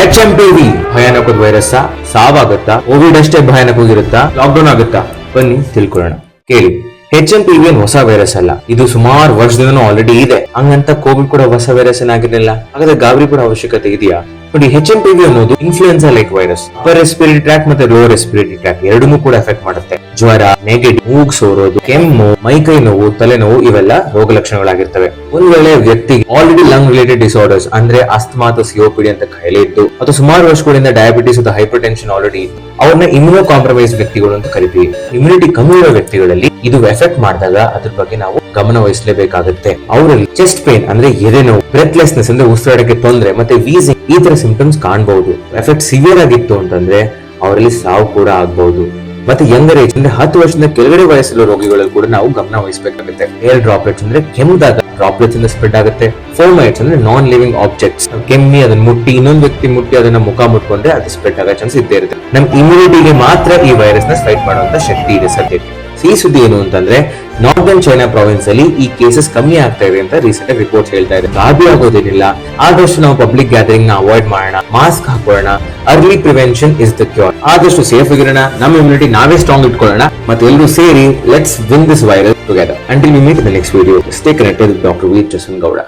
HMPV ಭಯಾನಕ virus ಸಾವಾಗುತ್ತಾ? Covid ಅಷ್ಟೇ ಭಯಾನಕವಾಗಿರುತ್ತಾ? Lockdown ಆಗುತ್ತಾ? ಬನ್ನಿ ತಿಳ್ಕೊಳ್ಳೋಣ. ಕೇಳಿ, HMPV ಏನ್ ಹೊಸ ವೈರಸ್ ಅಲ್ಲ. ಇದು ಸುಮಾರು ವರ್ಷದಿಂದ ಆಲ್ರೆಡಿ ಇದೆ. ಹಂಗಂತ ಕೋವಿಡ್ ಕೂಡ ಹೊಸ ವೈರಸ್ ಏನಾಗಿರಲಿಲ್ಲ. ಹಾಗಾದ್ರೆ ಗಾಬರಿ ಕೂಡ ಅವಶ್ಯಕತೆ ಇದೆಯಾ? ನೋಡಿ, HMPV ಅನ್ನೋದು influenza like virus. Upper respiratory track ಮತ್ತೆ ಲೋವರ್ ರೆಸ್ಪಿರೇಟರಿ ಟ್ರ್ಯಾಕ್ ಎರಡನ್ನೂ ಕೂಡ ಎಫೆಕ್ಟ್ ಮಾಡುತ್ತೆ. ಜ್ವರ, ನೆಗಡಿ, ಮೂಗ್ ಸೋರೋದು, ಕೆಮ್ಮು, ಮೈಕೈ ನೋವು, ತಲೆನೋವು ಇವೆಲ್ಲ ರೋಗ ಲಕ್ಷಣಗಳಾಗಿರ್ತವೆ. ಒಂದ್ ವೇಳೆ ವ್ಯಕ್ತಿಗೆ ಆಲ್ರೆಡಿ ಲಂಗ್ ರಿಲೇಟೆಡ್ ಡಿಸಾರ್ಡರ್ಸ್ ಅಂದ್ರೆ ಅಸ್ತಮಾ ಅಥವಾ COPD ಅಂತ ಕಾಯಿಲೆ ಇದ್ದು ಅಥವಾ ಸುಮಾರು ವರ್ಷಗಳಿಂದ ಡಯಾಬಿಟಿಸ್ ಅಥವಾ ಹೈಪರ್ ಟೆನ್ಷನ್ ಆಲ್ರೆಡಿ ಇದ್ದು ಅವ್ರನ್ನ ಇಮ್ಯುನೋ ಕಾಂಪ್ರಮೈಸ್ ವ್ಯಕ್ತಿಗಳು ಅಂತ ಕರಿತೀವಿ. ಇಮ್ಯುನಿಟಿ ಕಮ್ಮಿ ಇರೋ ವ್ಯಕ್ತಿಗಳಲ್ಲಿ ಇದು ಎಫೆಕ್ಟ್ ಮಾಡಿದಾಗ ಅದ್ರ ಬಗ್ಗೆ ನಾವು ಗಮನ ವಹಿಸಲೇಬೇಕಾಗುತ್ತೆ. ಅವರಲ್ಲಿ ಚೆಸ್ಟ್ ಪೇನ್ ಅಂದ್ರೆ ಎದೆನೋವು, ಬ್ರೆತ್ಲೆಸ್ನೆಸ್ ಅಂದ್ರೆ ಉಸಿರಾಡಕ್ಕೆ ತೊಂದರೆ ಮತ್ತೆ ವೀಸಿಂಗ್ ಈ ತರ ಸಿಂಪ್ಟಮ್ಸ್ ಕಾಣಬಹುದು. ಎಫೆಕ್ಟ್ ಸಿವಿಯರ್ ಆಗಿತ್ತು ಅಂತಂದ್ರೆ ಅವರಲ್ಲಿ ಸಾವು ಕೂಡ ಆಗಬಹುದು. ಮತ್ತೆ ಯಂಗರ್ ಏಜ್ ಅಂದ್ರೆ 10 ವರ್ಷದಿಂದ ಕೆಳಗಡೆ ವಯಸ್ಸಿನ ರೋಗಿಗಳು ಕೂಡ ನಾವು ಗಮನ ವಹಿಸಬೇಕಾಗುತ್ತೆ. ಏರ್ ಡ್ರಾಪ್ಲೆಟ್ಸ್ ಅಂದ್ರೆ ಕೆಮ್ಮದಾಗ ಡ್ರಾಪ್ಲೆಟ್ಸ್ ಇಂದ ಸ್ಪ್ರೆಡ್ ಆಗುತ್ತೆ. ಫೋಮೈಟ್ಸ್ ಅಂದ್ರೆ ನಾನ್ ಲಿವಿಂಗ್ ಆಬ್ಜೆಕ್ಟ್ಸ್, ಕೆಮ್ಮಿ ಅದನ್ನ ಮುಟ್ಟಿ ಇನ್ನೊಂದು ವ್ಯಕ್ತಿ ಮುಟ್ಟಿ ಅದನ್ನ ಮುಖ ಮುಟ್ಕೊಂಡ್ರೆ ಅದು ಸ್ಪ್ರೆಡ್ ಆಗೋ ಚಾನ್ಸ್ ಇದ್ದೇ ಇರುತ್ತೆ. ನಮ್ ಇಮ್ಯುನಿಟಿಗೆ ಮಾತ್ರ ಈ ವೈರಸ್ ನ ಫೈಟ್ ಮಾಡುವಂತ ಶಕ್ತಿ ಇದೆ ಸದ್ಯಕ್ಕೆ. ಈ ಸುದ್ದಿ ಏನು ಅಂತಂದ್ರೆ, ನಾರ್ದರ್ನ್ ಚೈನಾ ಪ್ರಾವಿನ್ಸ್ ಅಲ್ಲಿ ಈ ಕೇಸಸ್ ಕಮ್ಮಿ ಆಗ್ತಾ ಇದೆ ಅಂತ ರೀಸೆಂಟ್ ಆಗಿ ರಿಪೋರ್ಟ್ಸ್ ಹೇಳ್ತಾ ಇದೆ. ಗಾಬರಿ ಆಗೋದೇನಿಲ್ಲ. ಆದಷ್ಟು ನಾವು ಪಬ್ಲಿಕ್ ಗ್ಯಾದರಿಂಗ್ ನ ಅವಾಯ್ಡ್ ಮಾಡೋಣ, ಮಾಸ್ಕ್ ಹಾಕೊಳ್ಳೋಣ. Early prevention is the cure. ಆದಷ್ಟು ಸೇಫ್ ಆಗಿರೋಣ, ನಮ್ಮ ಇಮ್ಯುನಿಟಿ ನಾವೇ ಸ್ಟ್ರಾಂಗ್ ಇಟ್ಕೊಳ್ಳೋಣ ಮತ್ತೆ ಎಲ್ಲರೂ ಸೇರಿ let's win this virus together. Until we meet in the next video, stay connected with Dr. V. Jason Gowda.